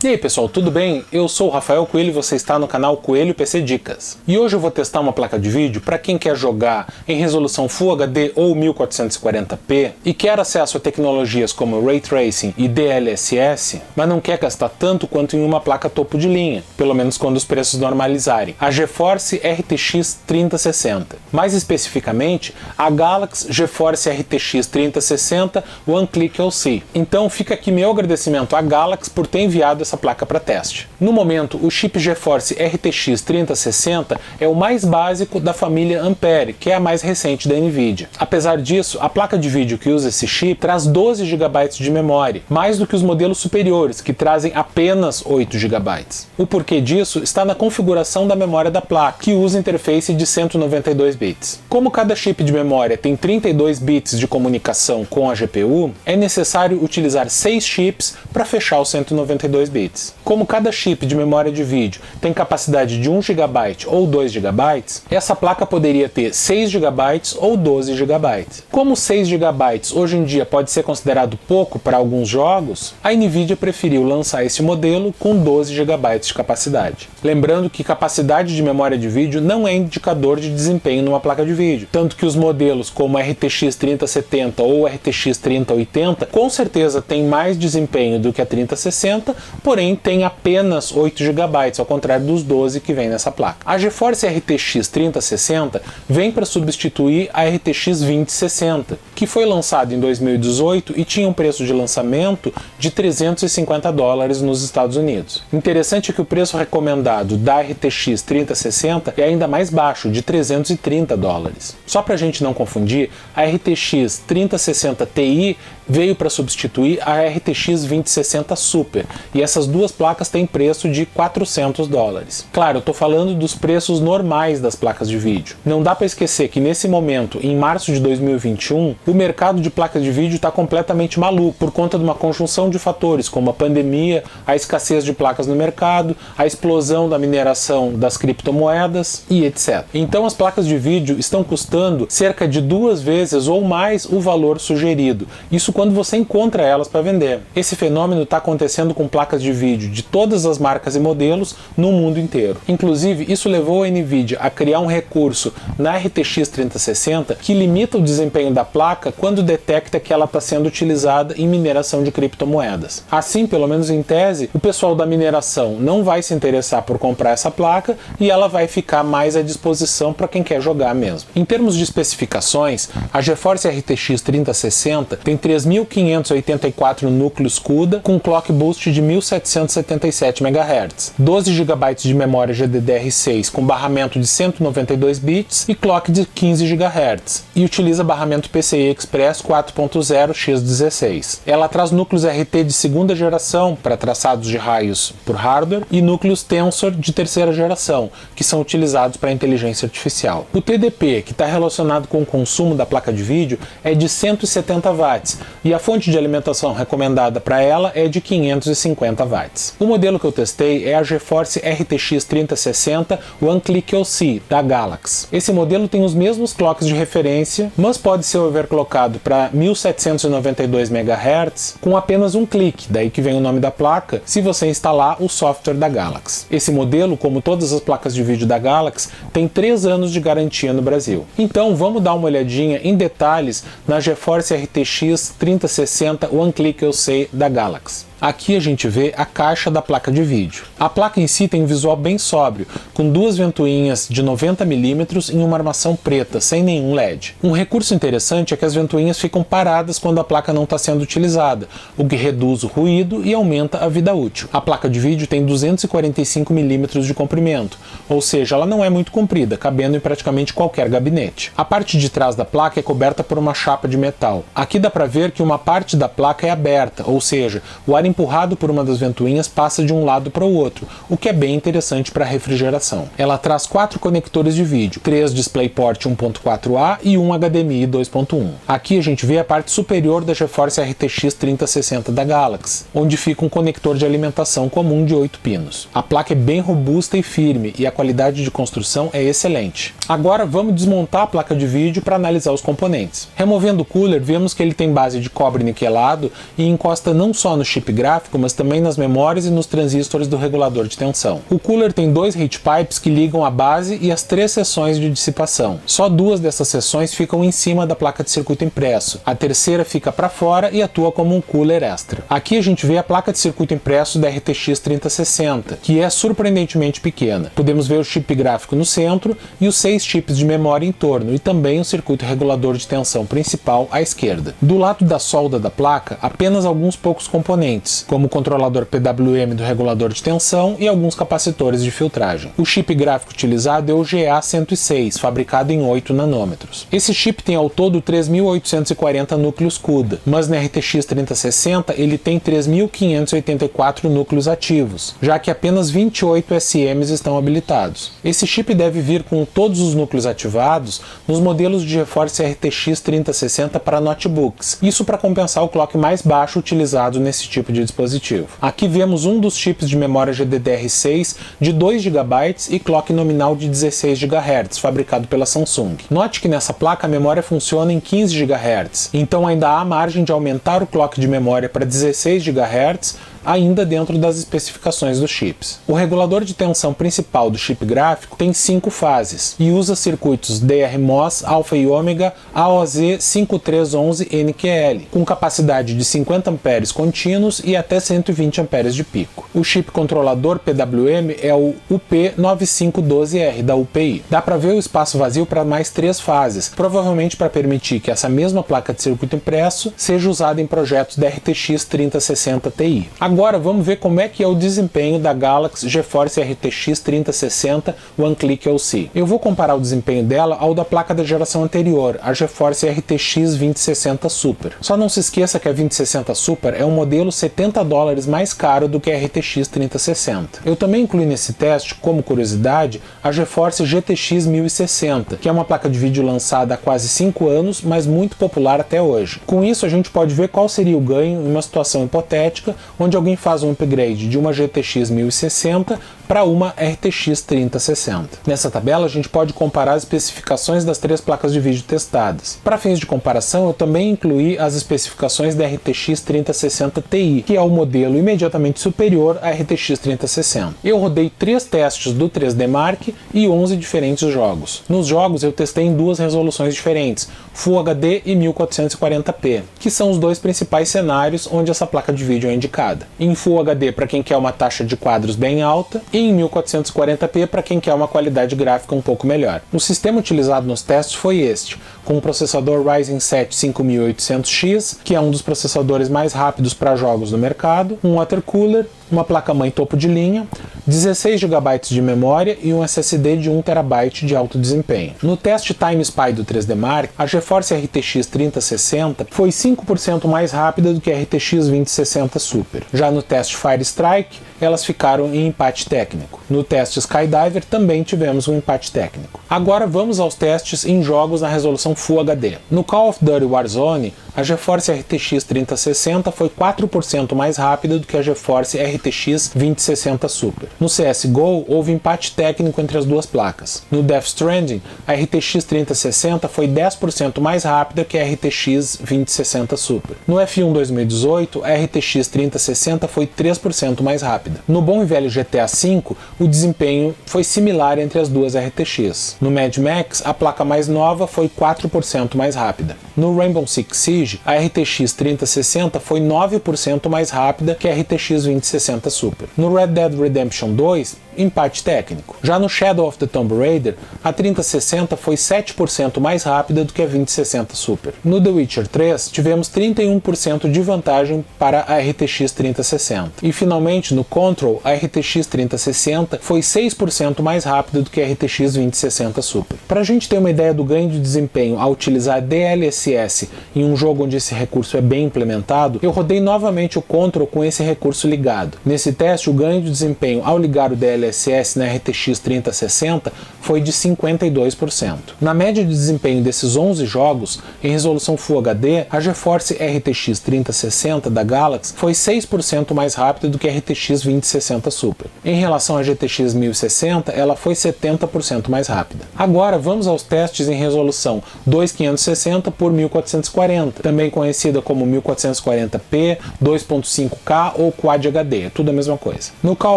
E aí pessoal, tudo bem? Eu sou o Rafael Coelho e você está no canal Coelho PC Dicas. E hoje eu vou testar uma placa de vídeo para quem quer jogar em resolução Full HD ou 1440p e quer acesso a tecnologias como Ray Tracing e DLSS, mas não quer gastar tanto quanto em uma placa topo de linha, pelo menos quando os preços normalizarem. A GeForce RTX 3060. Mais especificamente, a Galaxy GeForce RTX 3060 One Click LC. Então fica aqui meu agradecimento à Galaxy por ter enviado essa placa para teste. No momento, o chip GeForce RTX 3060 é o mais básico da família Ampere, que é a mais recente da Nvidia. Apesar disso, a placa de vídeo que usa esse chip traz 12 GB de memória, mais do que os modelos superiores, que trazem apenas 8 GB. O porquê disso está na configuração da memória da placa, que usa interface de 192 bits. Como cada chip de memória tem 32 bits de comunicação com a GPU, é necessário utilizar 6 chips para fechar os 192 bits. Como cada chip de memória de vídeo tem capacidade de 1 GB ou 2 GB, essa placa poderia ter 6 GB ou 12 GB. Como 6 GB hoje em dia pode ser considerado pouco para alguns jogos, a Nvidia preferiu lançar esse modelo com 12 GB de capacidade. Lembrando que capacidade de memória de vídeo não é indicador de desempenho numa placa de vídeo, tanto que os modelos como a RTX 3070 ou RTX 3080 com certeza têm mais desempenho do que a 3060, porém tem apenas 8 GB, ao contrário dos 12 que vem nessa placa. A GeForce RTX 3060 vem para substituir a RTX 2060, que foi lançada em 2018 e tinha um preço de lançamento de $350 nos Estados Unidos. Interessante é que o preço recomendado da RTX 3060 é ainda mais baixo, de $330. Só para a gente não confundir, a RTX 3060 Ti veio para substituir a RTX 2060 Super, e essas duas placas têm preço de $400. Claro, eu estou falando dos preços normais das placas de vídeo. Não dá para esquecer que nesse momento, em março de 2021, o mercado de placas de vídeo está completamente maluco por conta de uma conjunção de fatores como a pandemia, a escassez de placas no mercado, a explosão da mineração das criptomoedas e etc. Então as placas de vídeo estão custando cerca de 2 vezes ou mais o valor sugerido. Isso quando você encontra elas para vender. Esse fenômeno está acontecendo com placas de vídeo de todas as marcas e modelos no mundo inteiro. Inclusive, isso levou a Nvidia a criar um recurso na RTX 3060 que limita o desempenho da placa quando detecta que ela está sendo utilizada em mineração de criptomoedas. Assim, pelo menos em tese, o pessoal da mineração não vai se interessar por comprar essa placa e ela vai ficar mais à disposição para quem quer jogar mesmo. Em termos de especificações, a GeForce RTX 3060 tem 3.584 núcleos CUDA com clock boost de 1777 MHz, 12 GB de memória GDDR6 com barramento de 192 bits e clock de 15 GHz, e utiliza barramento PCI Express 4.0 x16. Ela traz núcleos RT de segunda geração para traçados de raios por hardware e núcleos Tensor de terceira geração, que são utilizados para inteligência artificial. O TDP, que está relacionado com o consumo da placa de vídeo, é de 170 watts e a fonte de alimentação recomendada para ela é de 550 watts. O modelo que eu testei é a GeForce RTX 3060 One Click LC da Galaxy. Esse modelo tem os mesmos clocks de referência, mas pode ser overclockado para 1792 MHz com apenas um clique, daí que vem o nome da placa, se você instalar o software da Galaxy. Esse modelo, como todas as placas de vídeo da Galaxy, tem 3 anos de garantia no Brasil. Então vamos dar uma olhadinha em detalhes na GeForce RTX 3060 One Click LC da Galaxy. Aqui a gente vê a caixa da placa de vídeo. A placa em si tem um visual bem sóbrio, com 2 ventoinhas de 90 mm em uma armação preta, sem nenhum LED. Um recurso interessante é que as ventoinhas ficam paradas quando a placa não está sendo utilizada, o que reduz o ruído e aumenta a vida útil. A placa de vídeo tem 245 mm de comprimento, ou seja, ela não é muito comprida, cabendo em praticamente qualquer gabinete. A parte de trás da placa é coberta por uma chapa de metal. Aqui dá para ver que uma parte da placa é aberta, ou seja, o ar empurrado por uma das ventoinhas passa de um lado para o outro, o que é bem interessante para refrigeração. Ela traz 4 conectores de vídeo, 3 DisplayPort 1.4a e um HDMI 2.1. Aqui a gente vê a parte superior da GeForce RTX 3060 da Galaxy, onde fica um conector de alimentação comum de 8 pinos. A placa é bem robusta e firme e a qualidade de construção é excelente. Agora vamos desmontar a placa de vídeo para analisar os componentes. Removendo o cooler, vemos que ele tem base de cobre niquelado e encosta não só no chip gráfico, mas também nas memórias e nos transistores do regulador de tensão. O cooler tem dois heat pipes que ligam a base e as 3 seções de dissipação. Só 2 dessas seções ficam em cima da placa de circuito impresso. A terceira fica para fora e atua como um cooler extra. Aqui a gente vê a placa de circuito impresso da RTX 3060, que é surpreendentemente pequena. Podemos ver o chip gráfico no centro e os 6 chips de memória em torno, e também o circuito regulador de tensão principal à esquerda. Do lado da solda da placa, apenas alguns poucos componentes, como o controlador PWM do regulador de tensão e alguns capacitores de filtragem. O chip gráfico utilizado é o GA106, fabricado em 8 nanômetros. Esse chip tem ao todo 3.840 núcleos CUDA, mas na RTX 3060 ele tem 3.584 núcleos ativos, já que apenas 28 SMs estão habilitados. Esse chip deve vir com todos os núcleos ativados nos modelos de GeForce RTX 3060 para notebooks, isso para compensar o clock mais baixo utilizado nesse tipo de dispositivo. Aqui vemos um dos chips de memória GDDR6 de 2 GB e clock nominal de 16 GHz, fabricado pela Samsung. Note que nessa placa a memória funciona em 15 GHz, então ainda há margem de aumentar o clock de memória para 16 GHz, ainda dentro das especificações dos chips. O regulador de tensão principal do chip gráfico tem 5 fases e usa circuitos DR-MOS, alfa e ômega AOZ5311NQL, com capacidade de 50 amperes contínuos e até 120 amperes de pico. O chip controlador PWM é o UP9512R da UPI. Dá para ver o espaço vazio para mais 3 fases, provavelmente para permitir que essa mesma placa de circuito impresso seja usada em projetos da RTX 3060 Ti. Agora vamos ver como é que é o desempenho da Galaxy GeForce RTX 3060 One-Click OC. Eu vou comparar o desempenho dela ao da placa da geração anterior, a GeForce RTX 2060 Super. Só não se esqueça que a 2060 Super é um modelo $70 mais caro do que a RTX 3060. Eu também incluí nesse teste, como curiosidade, a GeForce GTX 1060, que é uma placa de vídeo lançada há quase 5 anos, mas muito popular até hoje. Com isso a gente pode ver qual seria o ganho em uma situação hipotética onde alguém faz um upgrade de uma GTX 1060 para uma RTX 3060. Nessa tabela a gente pode comparar as especificações das 3 placas de vídeo testadas. Para fins de comparação, eu também incluí as especificações da RTX 3060 Ti, que é o modelo imediatamente superior à RTX 3060. Eu rodei 3 testes do 3D Mark e 11 diferentes jogos. Nos jogos eu testei em 2 resoluções diferentes, Full HD e 1440p, que são os 2 principais cenários onde essa placa de vídeo é indicada. Em Full HD para quem quer uma taxa de quadros bem alta e em 1440p para quem quer uma qualidade gráfica um pouco melhor. O sistema utilizado nos testes foi este, com o processador Ryzen 7 5800X, que é um dos processadores mais rápidos para jogos no mercado, um water cooler, uma placa-mãe topo de linha, 16 GB de memória e um SSD de 1 TB de alto desempenho. No teste Time Spy do 3D Mark, a GeForce RTX 3060 foi 5% mais rápida do que a RTX 2060 Super. Já no teste Fire Strike, elas ficaram em empate técnico. No teste Skydiver também tivemos um empate técnico. Agora vamos aos testes em jogos na resolução Full HD. No Call of Duty Warzone, a GeForce RTX 3060 foi 4% mais rápida do que a GeForce RTX 2060 Super. No CSGO, houve empate técnico entre as duas placas. No Death Stranding, a RTX 3060 foi 10% mais rápida que a RTX 2060 Super. No F1 2018, a RTX 3060 foi 3% mais rápida. No bom e velho GTA V, o desempenho foi similar entre as duas RTX. No Mad Max, a placa mais nova foi 4% mais rápida. No Rainbow Six Siege, a RTX 3060 foi 9% mais rápida que a RTX 2060 Super. No Red Dead Redemption 2, empate técnico. Já no Shadow of the Tomb Raider, a 3060 foi 7% mais rápida do que a 2060 Super. No The Witcher 3, tivemos 31% de vantagem para a RTX 3060. E finalmente, no Control, a RTX 3060 foi 6% mais rápida do que a RTX 2060 Super. Para a gente ter uma ideia do ganho de desempenho ao utilizar DLSS em um jogo onde esse recurso é bem implementado, eu rodei novamente o Control com esse recurso ligado. Nesse teste, o ganho de desempenho ao ligar o DLSS DLSS na RTX 3060 foi de 52%. Na média de desempenho desses 11 jogos, em resolução Full HD, a GeForce RTX 3060 da Galaxy foi 6% mais rápida do que a RTX 2060 Super. Em relação à GTX 1060, ela foi 70% mais rápida. Agora vamos aos testes em resolução 2560 por 1440, também conhecida como 1440p, 2.5K ou Quad HD, é tudo a mesma coisa. No Call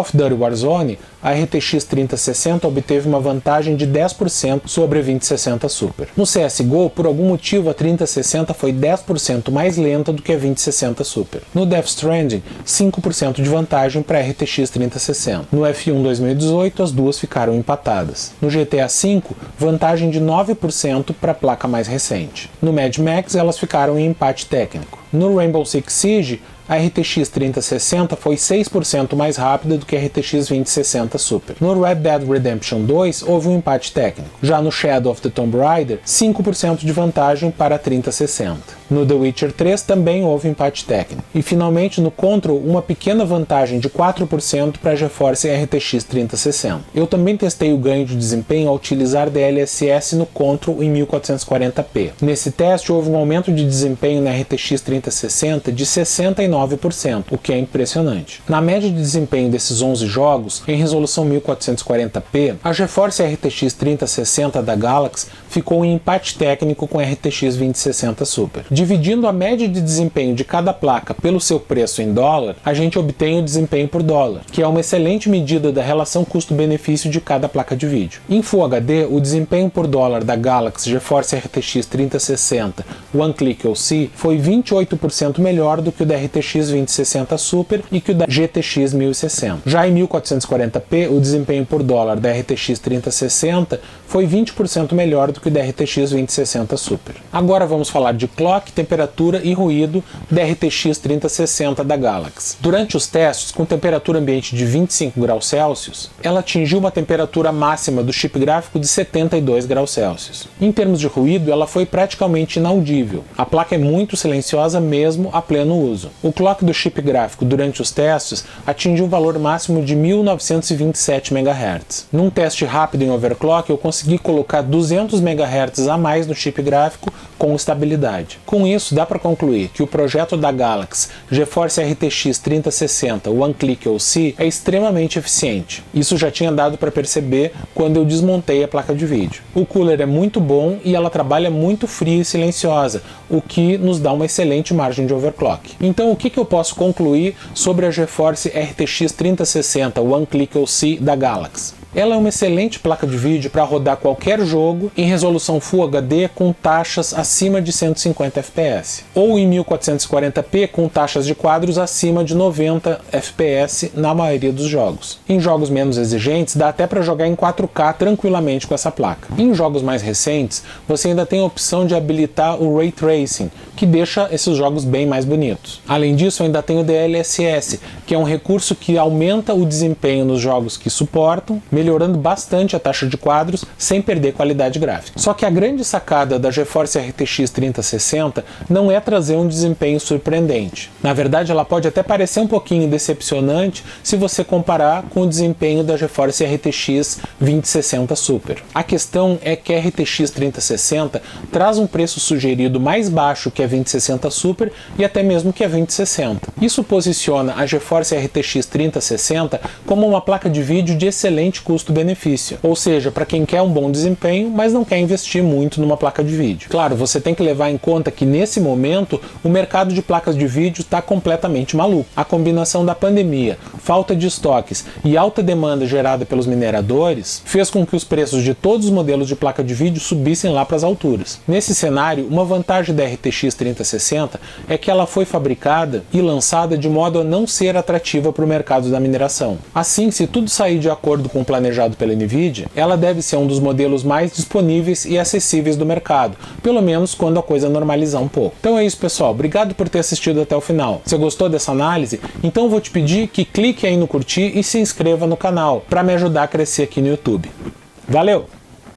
of Duty Warzone, a RTX 3060 obteve uma vantagem de 10% sobre a 2060 Super. No CSGO, por algum motivo, a 3060 foi 10% mais lenta do que a 2060 Super. No Death Stranding, 5% de vantagem para a RTX 3060. No F1 2018, as duas ficaram empatadas. No GTA V, vantagem de 9% para a placa mais recente. No Mad Max, elas ficaram em empate técnico. No Rainbow Six Siege, a RTX 3060 foi 6% mais rápida do que a RTX 2060 Super. No Red Dead Redemption 2 houve um empate técnico. Já no Shadow of the Tomb Raider, 5% de vantagem para a 3060. No The Witcher 3 também houve empate técnico. E finalmente no Control, uma pequena vantagem de 4% para a GeForce RTX 3060. Eu também testei o ganho de desempenho ao utilizar DLSS no Control em 1440p. Nesse teste houve um aumento de desempenho na RTX 3060 de 69%, o que é impressionante. Na média de desempenho desses 11 jogos, em resolução 1440p, a GeForce RTX 3060 da Galaxy ficou em empate técnico com a RTX 2060 Super. Dividindo a média de desempenho de cada placa pelo seu preço em dólar, a gente obtém o desempenho por dólar, que é uma excelente medida da relação custo-benefício de cada placa de vídeo. Em Full HD, o desempenho por dólar da Galaxy GeForce RTX 3060 One Click OC foi 28% melhor do que o da RTX 2060 Super e que o da GTX 1060. Já em 1440p, o desempenho por dólar da RTX 3060 foi 20% melhor do que o da RTX 2060 Super. Agora vamos falar de clock, temperatura e ruído da RTX 3060 da Galaxy. Durante os testes, com temperatura ambiente de 25 graus Celsius, ela atingiu uma temperatura máxima do chip gráfico de 72 graus Celsius. Em termos de ruído, ela foi praticamente inaudível. A placa é muito silenciosa mesmo a pleno uso. O clock do chip gráfico durante os testes atingiu um valor máximo de 1927 MHz. Num teste rápido em overclock, eu consegui colocar 200 MHz a mais no chip gráfico com estabilidade. Com isso, dá para concluir que o projeto da Galaxy GeForce RTX 3060 One Click OC é extremamente eficiente. Isso já tinha dado para perceber quando eu desmontei a placa de vídeo. O cooler é muito bom e ela trabalha muito fria e silenciosa, o que nos dá uma excelente margem de overclock. Então, o que eu posso concluir sobre a GeForce RTX 3060 One Click OC da Galaxy? Ela é uma excelente placa de vídeo para rodar qualquer jogo em resolução Full HD com taxas acima de 150 FPS, ou em 1440p com taxas de quadros acima de 90 FPS na maioria dos jogos. Em jogos menos exigentes, dá até para jogar em 4K tranquilamente com essa placa. Em jogos mais recentes, você ainda tem a opção de habilitar o Ray Tracing, que deixa esses jogos bem mais bonitos. Além disso, ainda tem o DLSS, que é um recurso que aumenta o desempenho nos jogos que suportam, melhorando bastante a taxa de quadros sem perder qualidade gráfica. Só que a grande sacada da GeForce RTX 3060 não é trazer um desempenho surpreendente. Na verdade, ela pode até parecer um pouquinho decepcionante se você comparar com o desempenho da GeForce RTX 2060 Super. A questão é que a RTX 3060 traz um preço sugerido mais baixo que a 2060 Super e até mesmo que a 2060. Isso posiciona a GeForce RTX 3060 como uma placa de vídeo de excelente custo-benefício, ou seja, para quem quer um bom desempenho, mas não quer investir muito numa placa de vídeo. Claro, você tem que levar em conta que nesse momento o mercado de placas de vídeo está completamente maluco. A combinação da pandemia, falta de estoques e alta demanda gerada pelos mineradores fez com que os preços de todos os modelos de placa de vídeo subissem lá para as alturas. Nesse cenário, uma vantagem da RTX 3060 é que ela foi fabricada e lançada de modo a não ser atrativa para o mercado da mineração. Assim, se tudo sair de acordo com o planejado pela Nvidia, ela deve ser um dos modelos mais disponíveis e acessíveis do mercado, pelo menos quando a coisa normalizar um pouco. Então é isso, pessoal. Obrigado por ter assistido até o final. Se gostou dessa análise, então vou te pedir que clique aí no curtir e se inscreva no canal, para me ajudar a crescer aqui no YouTube. Valeu!